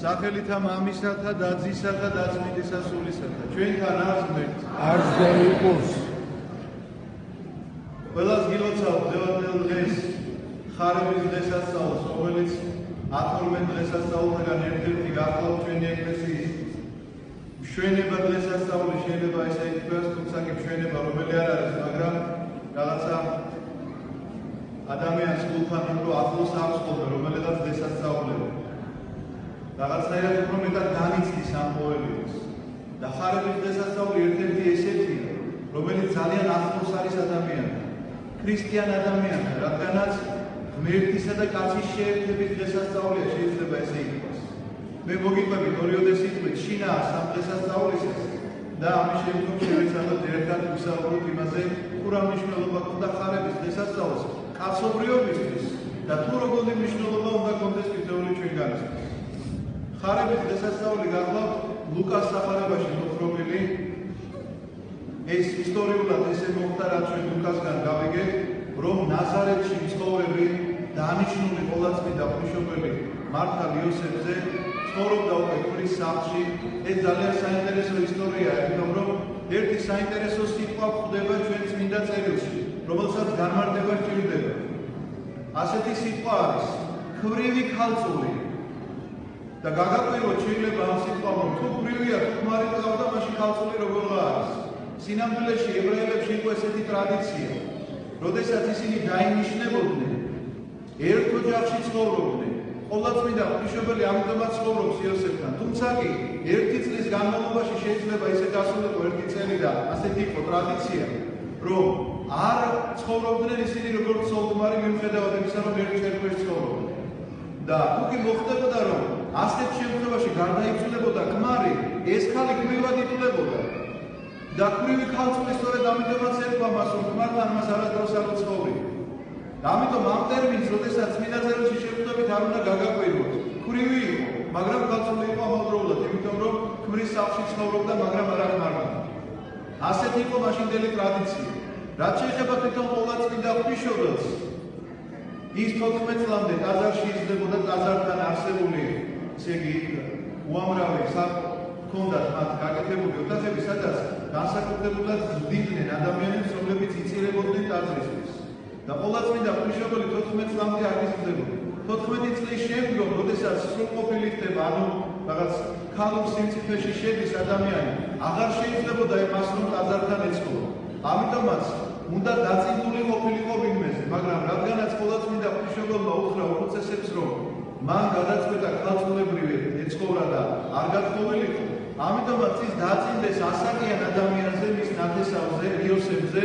სახელითა მამისათა და ძისათა და წმინდისა სულისათა. ჩვენთან არს ღმერთი. არც ვერ იყოს. ყველას გილოცავთ დევანდელ დღეს ხარების დღესასწაულს, რომელიც 12 დღესასწაულიდან ერთ-ერთი გახლავთ ჩვენი ეკლესიის მშვენება დღესასწაული შეიძლება ესე ითქვას, თუმცა კი მშვენება რომელი არ არის, მაგრამ რაღაცა ადამიანს გულთან უფრო ახლოს აქვს ხოლმე რომელიღაც დღესასწაულები. რაღაცნაირად უფრო მეტად განიცდის ამ ყოველივეს. და ხარების დღესასწაული ერთ-ერთი ესეთია, რომელიც ძალიან ახლოს არის ადამიანთან, ქრისტიან ადამიანთან, რადგანაც ღმერთისა და კაცის შეერთების დღესასწაულია შეიძლება ესე ითქვას. მე მოგიყვებით ორიოდე სიტყვით შინაა სამ დღესასწაულისას და ამის შემდგომ შევეცადოთ ერთად ვისაუბროთ იმაზე, თუ რა მნიშვნელობა ჰქონდა ხარების დღესასწაულს კაცობრიობისთვის და თუ როგორი მნიშვნელობა უნდა ჰქონდეს თითოეული ჩვენგანისთვის. ხარების დღესასწაული გახლავთ ლუკას სახარებაში მოთხრობილი. ეს ისტორიულად ესე მოხდა, რაც ჩვენ ლუკასგან გავიგეთ, რომ ნაზარეთში მცხოვრები დანიშნული ყოვლადწმიდა ღვთისმშობელი მართალ იოსებზე ცხოვრობდა უკვე ღვთის სახლში. ეს ძალიან საინტერესო ისტორიაა, იმიტომ რომ ერთი საინტერესო სიტყვა გვხვდება ჩვენ წმინდა წერილში, რომელსაც განმარტება სჭირდება. ასეთი სიტყვა არის ქვრივი ქალწული. და გაგაკვირვოთ შეიძლება ამ სიტყვამ, რომ თუ ქვრივია, თუ ქმარი ყავდა, მაშინ ქალწული როგორ არის. სინამდვილეში ებრაელებში იყო ესეთი ტრადიცია, როდესაც ისინი დაინიშნებოდნენ, ერთ ოჯახში ცხოვრობდნენ. ყოვლადწმიდა ღვთისმშობელი ამიტომაც ცხოვრობს იოსებთან. თუმცა კი ერთი წლის განმავლობაში შეიძლება ისე გასულიყო ერთი წელი და ასეთი იყო ტრადიცია, რომ არ ცხოვრობდნენ ისინი როგორც ცოლ-ქმარი მიუხედავად იმისა, რომ ერთ ჩერქვეშ ცხოვრობდნენ. და თუ კი მოხდებოდა, რომ ასეთ შემთხვევაში გარდაიცვლებოდა ქმარი, ეს ქალი ქვრივად ითვლებოდა. და ქვრივი ქალწული სწორედ ამიტომაც ერქვა მას, რომ ქმართან მას არასდროს არ უცხოვრია. და ამიტომ ამ ტერმინს, როდესაც წმინდა წერილში შევხვდებით, არ უნდა გაგაკვირვოთ. ქვრივი იყო, მაგრამ ქალწული იყო ამავდროულად, იმიტომ რომ ქმრის სახლში ცხოვრობდა, მაგრამ არა ქმართან. ასეთი იყო მაშინდელი ტრადიცია. რაც შეეხება თვითონ ყოვლადწმიდა ღვთისმშობელს, ის 14 წლამდე ტაძარში იზრდებოდა, ტაძართან არსებული, ესე იგი, უამრავი ჰქონდათ მათ გაკეთებული ოთახები, სადაც განსაკუთრებულად ზრდიდნენ ადამიანებს, რომლებიც იწირებოდნენ ტაძრისთვის. და ყოვლადწმიდა ღვთისმშობელი 14 წლამდე არ იზრდებოდა. 14 წლის შემდგომ, როდესაც სრულყოფილი ხდება, ანუ რაღაც ქალურ სიმწიფეში შედის ადამიანი, აღარ შეიძლებოდა მას რომ ტაძართან ეცხოვა. ამიტომაც უნდა დაწინული ყოფილიყო ვინმეზე, მაგრამ რადგანაც ყოვლადწმიდა ღვთისმშობელმა უთხრა უხუცესებს, რომ მან გადაწყვეტა ქალწულებრივი ეცხოვრა და არ გათხოვილიყო, ამიტომაც ის დაწინდეს ასაკიან ადამიანზე, მის ნათესავზე, იოსებზე,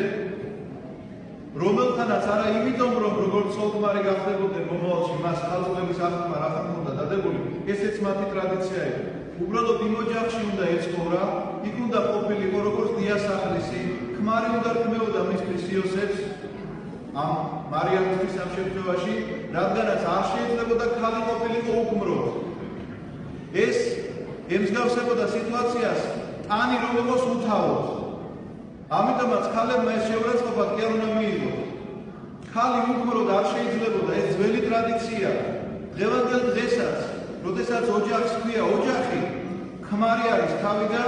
რომელთანაც არა იმიტომ, რომ როგორც ცოლ-ქმარი გახდებოდნენ მომავალში, მას ქალწულების აღქმა რა ჰქონდა დადებული, ესეც მათი ტრადიცია იყო. უბრალოდ იმ ოჯახში უნდა ეცხოვრა, იქ უნდა ყოფილიყო როგორც დიასახლისი, ქმარი უნდა რქმეოდა მისთვის იოსებს, ამ მარიამისთვის ამ შემთხვევაში, რადგანაც არ შეიძლებოდა ქალი ყოფილიყო უქმროდ. ეს ემსგავსებოდა სიტუაციას, ტანი რომ იყოს უთავოდ. ამიტომაც ქალებმა ეს შეურაცხყოფა კი არ უნდა მიიღო. ქალი უქმროდ არ შეიძლებოდა, ეს ძველი ტრადიცია. დღევანდელ დღესაც, როდესაც ოჯახს ქვია ოჯახი, ქმარი არის თავი და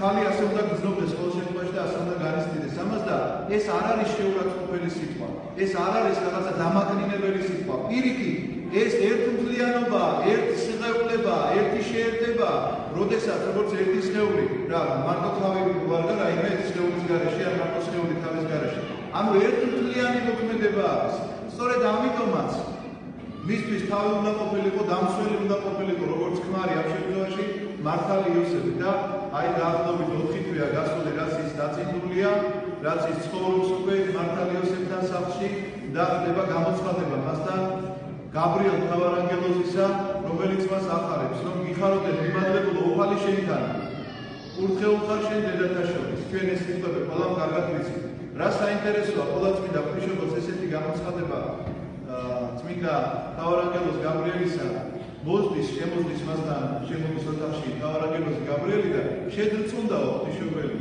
ქალი ასე უნდა გრძნობდეს ყოველ შემთხვევაში და ასე უნდა განიცდიდეს ამას და ეს არ არის შეურაცხყოფელი სიტყვა. ეს არ არის რაღაცა დამაკნინებელი სიტყვა. პირიქით, ეს ერთმთლიანობა, ერთი სიღებულება, ერთი შეერთება, როდესაც როგორც ერთი სხეული, რა, მარტო თავი ვარგა რაიმე ერთი სხეულის გარეშე, არ მარტო სხეული თავის გარეშე. ანუ ერთმთლიანი მოქმედება არის. სწორედ ამიტომაც მისთვის თავი უნდა ყოფილიყო, დამცველი უნდა ყოფილიყო, როგორც ქმარი ამ შემთხვევაში მართალი იოსები და აი დაახლოებით 4 თვეა გასული, რაც ის დაწინულია, რაც ის ცხოვრობს უკვე მართალი იოსებთან სახლში და ხდება გამოცხადება მასთან გაბრიელ მთავარანგელოზისა, რომელიც მას ახარებს, რომ გიხაროდეთ მიმადლებულო უფალი შენთან. ურთხეულ ხარ შენ დედათა შორის. ჩვენ ეს სიტყვები ყველამ კარგად ვიცით. რა საინტერესოა, ყოვლადწმიდა ღვთისმშობელს ესეთი გამოცხადება წმინდა მთავარანგელოზ გაბრიელისა მოზდის, შემოზდის მასთან შემოდის ოთახში მთავარანგელოზი გაბრიელი და შეძრწუნდაო ღვთისმშობელი.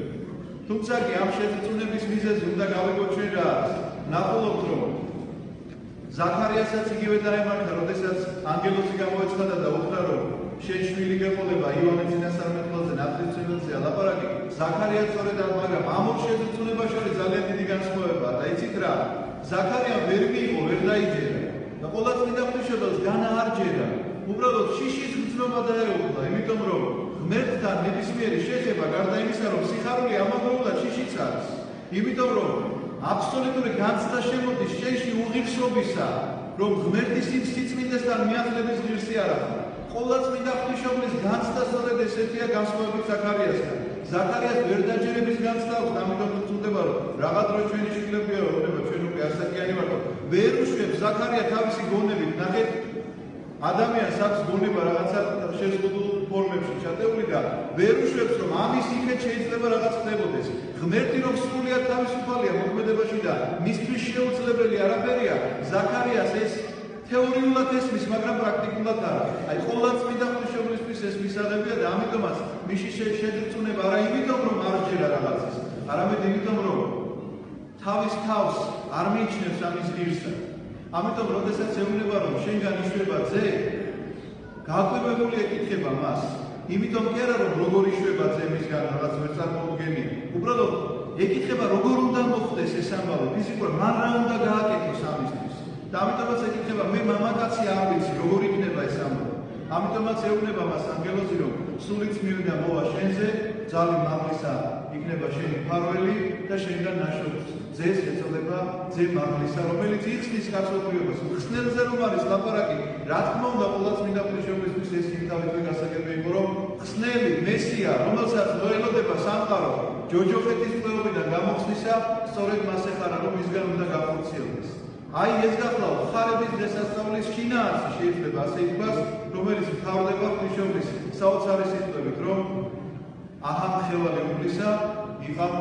თუმცა კი ამ შეძრწუნების მიზეზი უნდა გავიგოთ ჩვენ რა არის. ნახულობთ, რომ ზაქარიასაც იგივე დაემართა, როდესაც ანგელოზი გამოეცხადა და უთხრა, რომ შვილი გეყოლება ივანე წინასწარმეტყველზე, ნათლისმცემელზე ალაპარაკი, ზაქარია სწორედ ამ, მაგრამ ამ ორ შეზრუნებას შორის ძალიან დიდი განსხვავებაა და იცით რა? ზაქარიამ ვერ მიიღო, ვერ დაიჯერა და ყოვლადწმინდა ღვთისმშობელს განა არ ჯერა. უბრალოდ შიშის გრძნობა დაეუფლა, იმიტომ რომ ღმერთთან ნებისმიერი შეხება გარდა იმისა, რომ სიხარული ამავდროულად შიშიც არის. იმიტომ რომ აბსოლუტური განცდა შემოდის შენში უღირსობისა, რომ ღმერთის იმ სიწმინდესთან მიახლების ღირსი არ ახლა. ყოვლადწმინდა ღვთისმშობლის განცდა სწორედ ესეთია განსხვავებით ზაქარიასთან. ზაქარიას ვერ დაჯერების განცდა აქვს, ამიტომ ვწუდება, რომ რაღაც დრო ჩვენი შვილებია, როდება ჩვენ უკვე ასაკიანი ვართ. ვერ უშვებს ზაქარია თავისი გონებით, ნახეთ, ადამიანს აქვს გონება რაღაცა შეზღუდულ ფორმებში ჩატეული და ვერ უშვებს, რომ ამის იქეთ შეიძლება რაღაც ხდებოდეს. ღმერთი რომ სრულიად თავისუფალია მოქმედებაში და მისთვის შეუძლებელი არაფერია, ზაქარიას ეს თეორიულად ესმის, მაგრამ პრაქტიკულად არა. აი, ყოვლადწმინდა ღვთისმშობლისთვის ეს მისაღებია და ამიტომაც მისი შეზრწუნება არა იმიტომ, რომ არ ჯერა რაღაცის, არამედ იმიტომ, რომ თავის თავს არ მიიჩნევს ამის ღირსად. ამიტომ, როდესაც ეუბნება, რომ შენგან იშვება ძე, გაკვირვებული ეკითხება მას. იმიტომ კი არა, რომ როგორ იშვება ძე მისგან რაღაც ვერ წარმოუდგენია. უბრალოდ ეკითხება, როგორ უნდა მოხდეს ეს ამბავი ფიზიკურად, მან რა უნდა გააკეთოს ამისთვის. და ამიტომაც ეკითხება, მე მამაკაცი არ ვიცი, როგორ იქნება ეს ამბავი. ამიტომაც ეუბნება მას ანგელოზი, რომ სულიც მივიდა მოვა შენზე, ძალი მაღლისა იქნება შენი მფარველი და შენგან ნაშოვნს. ძეს ეწოდება ძე მაღლისა, რომელიც იხსნის კაცობრიობას. ხსნელზე რომ არის ლაპარაკი, რა თქმა უნდა, ყოვლადწმინდა ღვთისმშობლისთვის ეს იმთავითვე გასაგები იყო, რომ ხსნელი მესია, რომელსაც მოელოდება სამყარო, ჯოჯოხეთის კვლევებიდან გამოხსნისა, სწორედ მას ეხარა, რომ მისგან უნდა გახორციელდეს. აი ეს გახლავთ ხარების დღესასწაულის შინაარსი შეიძლება ასე ითქვას, რომელიც მთავრდება ღვთისმშობლის საოცარი სიტყვებით, რომ აჰა ხევალი უბლისა იყავ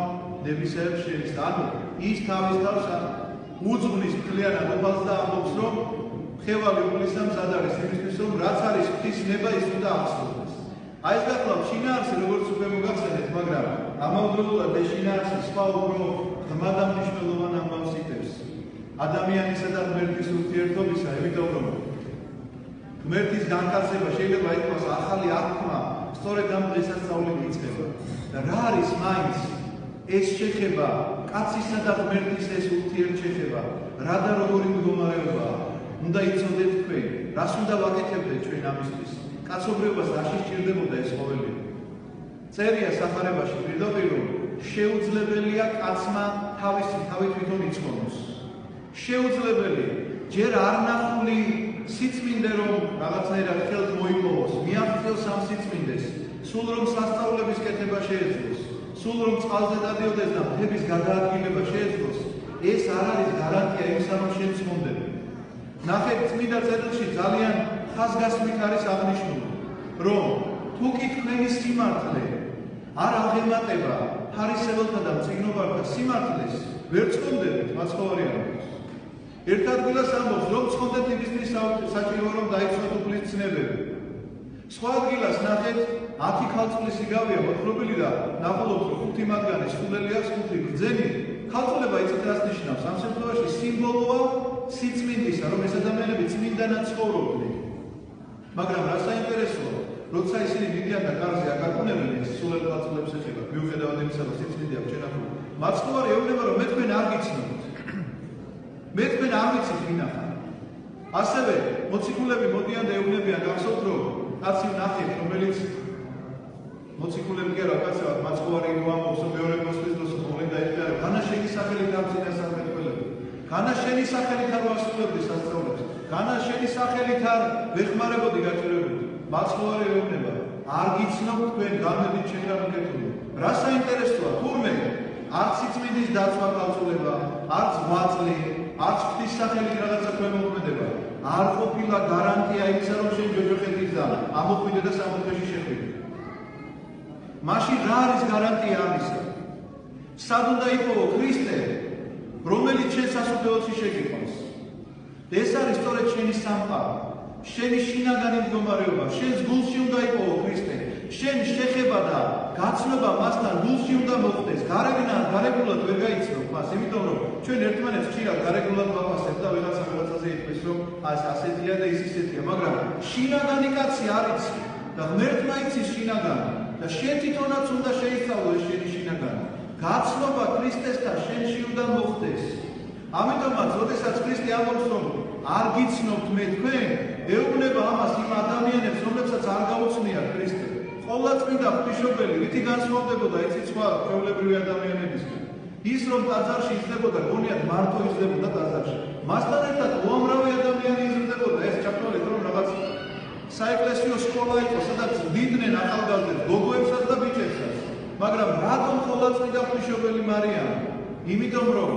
ნებისაერ შენის. ანუ ის თავის თავს უძღვნის მთლიანად უფალს და ამბობს, რომ ხევალი უბლისა მზად არის იმისთვის, რომ რაც არის ღვთის ნება ის უნდა აღსრულდეს. აი ეს გახლავთ შინაარსი, როგორც უკვე მოგახსენეთ, მაგრამ ამავდროულად ეს შინაარსი სხვა უფრო ღრმა და მნიშვნელოვან ამბავს იტევს. ადამიანისა და ღმერთის ურთიერთობისა, იმიტომ რომ ღმერთის განკაცება შეიძლება ითქვას ახალი აღქმა სწორედ ამ დღესასწაულით იწყება. და რა არის მაინც ეს შეხება, კაცისა და ღმერთის ეს ურთიერთშეხება, რა და როგორი მდგომარეობაა? უნდა იცოდეთ თქვენ, რას უნდა ვაკეთებდეთ ჩვენ ამისთვის? კაცობრიობას რა შეჭირდებოდა ეს ყოველი? წერია სახარებაში პირდაპირ, რომ შეუძლებელია კაცმა თავი თვითონ იცხოვოს. შეუძლებელია, ჯერ არ ნახული სიწმინდე რომ რაღაცნაირად ხელთ მოიპოვოს, მიაღწიოს ამ სიწმინდეს, სულ რომ სასწაულების კეთება შეეძლოს, სულ რომ წყალზე დადიოდეს და მთების გადაადგილება შეეძლოს, ეს არ არის გარანტია იმისა, რომ შენ ცნობდები. ნახეთ, წმინდა წერილში ძალიან ხაზგასმით არის აღნიშნული, რომ თუ კი თქვენი სიმართლე არ აღემატება ფარისეველთა და მწიგნობართა სიმართლეს, ვერ ცნობდებით მაცხოვარიანობას. ერთ ადგილას ამბობს, რომ ცნობდეთ იმისთვის საჭიროა, რომ დაიცვათ უფლის ცნებები. სხვა ადგილას ნახეთ, 10 ქალწულის იგავია მოთხრობილი და ნახულობთ, რომ 5 მათგანი სულელი აქვს, 5 ბრძენი. ქალწულება იცით რას ნიშნავს? ამ შემთხვევაში სიმბოლოა სიწმინდისა, რომ ეს ადამიანები წმინდანად ცხოვრობდნენ. მაგრამ რა საინტერესოა, როცა ისინი მიდიან და კარზე აკარგუნებენ ეს სულელ ქალწულებს ეხება, მიუხედავად იმისა, რომ სიწმინდე აქვს შენახული. მაცხოვარი ეუბნება, რომ მე თქვენ არ გიცნობთ. მე თქვენ არ ვიცით ვინ ახარ. ასევე მოციქულები მოდიან და ეუბნებიან გახსოვთ, რომ კაცი ნახეთ, რომელიც მოციქულები კი არა, კაცებად მაცხოვარი ამბობს, რომ მეორე მოსვლის დროს მოვლენ დაიწყება. განა შენი სახელით ამ წინასწარმეტყველები. განა შენი სახელით არ ვასრულებდი სასწაულებს. განა შენი სახელით არ ვეხმარებოდი გაჭირებოდი. მაცხოვარი ეუბნება, არ გიცნობთ თქვენ, გამედით შენგან უკეთურია. რა საინტერესოა, თურმე არც სიწმინდის დაცვა ქალწულება, არც ღვაწლი, არც ღვთის სახელით რაღაცა ქვემოქმედება არ ყოფილა გარანტია იმისა, რომ შენ ჯოჯოხეთის და ამოხვიდე და სამოთხეში შეხვიდე. მაშინ რა არის გარანტია ამისა? სად უნდა იპოვო ქრისტე, რომელიც შენ სასუფეველში შეგიყვანს? ეს არის სწორედ შენი სამყარო, შენი შინაგანი მდგომარეობა, შენს გულში უნდა იპოვო ქრისტე, შენ შეხება და გაცნობა მასთან გულში უნდა მოხდეს. გარეგულად ვერ გაიცნობ მას, იმიტომ რომ ჩვენ ერთმანეთს ხშირად გარეგულად ვაფასებთ და ვიღაცაზე იტყვის, რომ ასეთია და ის ისეთია, მაგრამ შინაგანი კაცი არ იცი. და ღმერთმა იცის შინაგანი და შენ თვითონაც უნდა შეისწავლო ეს შენი შინაგანი. გაცნობა ქრისტესთან შენში უნდა მოხდეს. ამიტომაც, როდესაც ქრისტე ამბობს, რომ არ გიცნობთ მე თქვენ, ეუბნება ამას იმ ადამიანებს, რომლებსაც არ გაუცნიათ ქრისტე. ყოვლადწმინდა ღვთისმშობელი, ვითი განსხვავდებოდა იცით სხვა ჩვეულებრივი ადამიანებისგან. ის რომ ტაძარში იზრდებოდა, გონიათ მარტო იზრდებოდა ტაძარში. მასთან ერთად უამრავი ადამიანი იზრდებოდა, ეს ჩაქნოლეთ, რომ რაღაც საეკლესიო სკოლა იყო, სადაც დიდნენ ახალგაზრდებს, გოგოებსაც და ბიჭებსაც. მაგრამ რატომ ყოვლადწმინდა ღვთისმშობელი მარიამი? იმიტომ რომ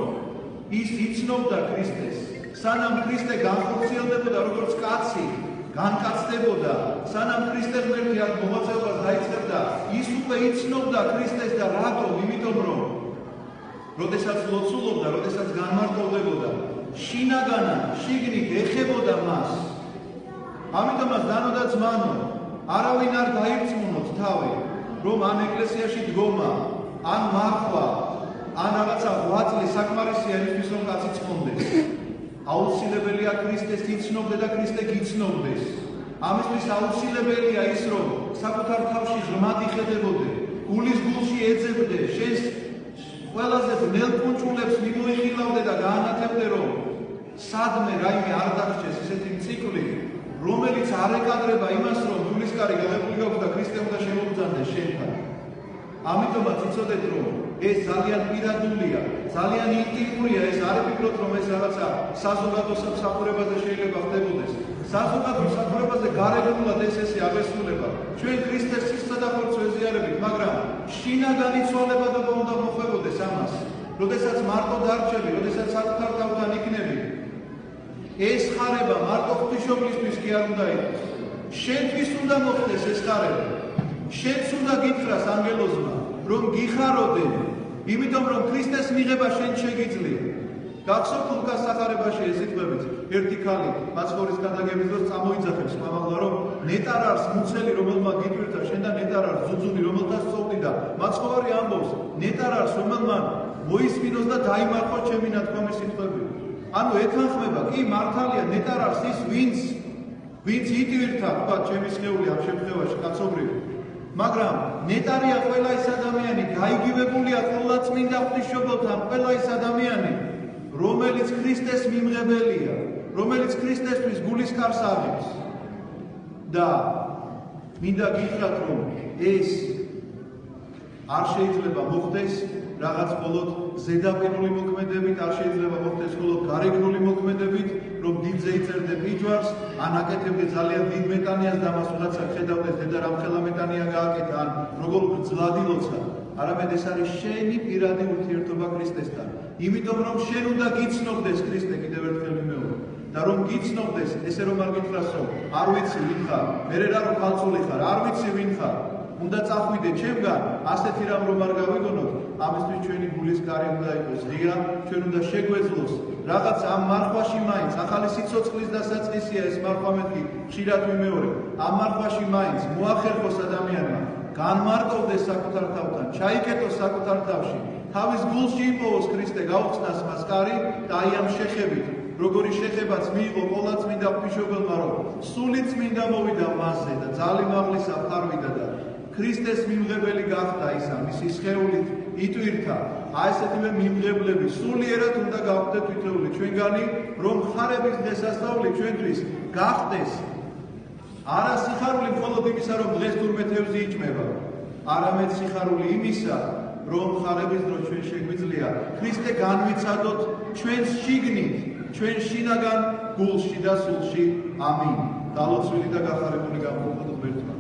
ის იცნობდა ქრისტეს. სანამ ქრისტე განხორციელდებოდა როგორც კაცი, განკაცდებოდა, სანამ ქრისტე ღმერთი არ მოღვაწეობას დაიწყებდა, ის უკვე იცნობდა ქრისტეს და რატომ? იმიტომ რომ როდესაც ლოცულობდა, როდესაც განმარტოვდებოდა, შინაგანა შიგნით ეხებოდა მას. ამიტომაც დანო და ძმანო, არავინ არ დაირწმუნოთ თავი, რომ ან ეკლესიაში დგომა, ან მარხვა, ან რაღაცა ღვაწლი საკმარისია იმისთვის, რომ კაცი წმონდეს. აუცილებელია ქრისტეს იცნობდე და ქრისტე გიცნობდეს. ამისთვის აუცილებელია ის, რომ საკუთარ თავში ღრმად იხედებოდე, გულის გულში ეძებდე, შენს ყველაზე ბნელ კუნჭულებს მიმოიხილავდე და გაანათებდე, რომ სადმე რაიმე არ დაგჭეს ისეთი ციკლი, რომელიც არ ეკადრება იმას, რომ გულისკარი გადაყოლი გაქვს და ქრისტე უნდა შემოგძანდეს შენთან. ამიტომაც იცოდეთ, რომ ეს ძალიან პირადულია, ძალიან ინტიმურია, ეს არ ვფიქრობ, რომ ეს რაღაცა საზოგადო სამსახურებაზე შეიძლება ხდებოდეს. საზოგადო სამსახურებაზე გარეგნულად ეს აღესრულება. ჩვენ ქრისტეს სისხლსა და ხორცს ვეზიარებით, მაგრამ შინაგანი ცვალებადება უნდა მოხდებოდეს ამას. როდესაც მარტო დარჩები, როდესაც საკუთარ თავთან იქნები, ეს ხარება მარტო ღვთისმშობლისთვის კი არ უნდა იყოს. შენთვის უნდა მოხდეს ეს ხარება. შენც უნდა გითხრას ანგელოზმა, რომ გიხაროდე, იმიტომ რომ ქრისტეს მიღება შენ შეგიძლია. გახსოვთ ლუკას სახარებაში ეს სიტყვებით, ერთი ქალი მაცხოვრის გადაგების დროს წამოიძახებს მამაღლა, რომ ნეტარარს მუცელი, რომელმა გიტვირთა, შენ და ნეტარარს ძუძუნი, რომელთაც სწოვდი და მაცხოვარი ამბობს, ნეტარარს, რომელმა მოისმინოს და დაიმარხოს ჩემი ნათქვამი სიტყვები. ანუ ეთანხმება, კი მართალია ნეტარარს ის, ვინც იტვირთა, თქვა ჩემი სხეული ამ შემთხვევაში კაცობრივი. მაგრამ ნეტარია ყველა ის ადამიანი, გაიგივებულია ყოვლადწმინდა ღვთისმშობელთან, ყველა ის ადამიანი, რომელიც ქრისტეს მიმღებელია, რომელიც ქრისტესთვის გულისკარს აღებს. და მინდა გითხრათ, რომ ეს არ შეიძლება მოხდეს რაღაც მხოლოდ ზედაპირული მოქმედებით, არ შეიძლება მოხდეს მხოლოდ გარეგნული მოქმედებით, რომ დიდზე იწერდე პიჯვარს, ან აკეთებდე ძალიან დიდ მეტანიას და მას ვიღაცა ხედავდეს დედა რამხელა მეტანია გააკეთა, ან როგორ გძლადი ლოცა. არამედ ეს არის შენი პირადი ურთიერთობა ქრისტესთან. იმიტომ რომ შენ უნდა გიცნობდეს ქრისტე, კიდევ ერთხელ ვიმეორებ. და რომ გიცნობდეს, ესე რომ არ გითხრას, რომ არ ვიცი ვინ ხარ, მერე რა რომ ხალხული ხარ, არ ვიცი ვინ ხარ, უნდა წახვიდე ჩემგან, ასეთი რამ რომ არ გავიგონოთ, ამისთვის ჩვენი გულის კარი უნდა იყოს ღია, ჩვენ უნდა შეგვეძლოს რაღაც ამ მარხვაში მაინც, ახალი სიცოცხლის დასაწყისია ეს მარხვა მეთქი, ხშირად ვიმეორებ, ამ მარხვაში მაინც მოახერხოს ადამიანმა, განმარტოვდეს საკუთარ თავთან, ჩაიკეტოს საკუთარ თავში, თავის გულში იპოვოს ქრისტე, გაუხსნას მას კარი და აი ამ შეხებით, როგორი შეხებაც მიიღო ყოვლადწმინდა ღვთისმშობელმა, რომ სული წმინდა მოვიდა მასზე და ძალი მაღლისა ფარვიდა და ქრისტეს მიმღებელი გახდა ისა, მისი სხეულით იტვირთა. აი ესეთივე მიმღებლები სულიერად უნდა გავხდეთ თითოეული ჩვენგანი, რომ ხარების დღესასწაული ჩვენთვის გახდეს არა სიხარული მხოლოდ იმისა, რომ დღეს თურმე თევზი იჭმება, არამედ სიხარული იმისა, რომ ხარების დროს ჩვენ შეგვიძლია ქრისტე განვიცადოთ ჩვენს შიგნით, ჩვენ შინაგან გულში და სულში. ამინ. დალოცვილი და გახარებული გამოვხდეთ ღმერთმა.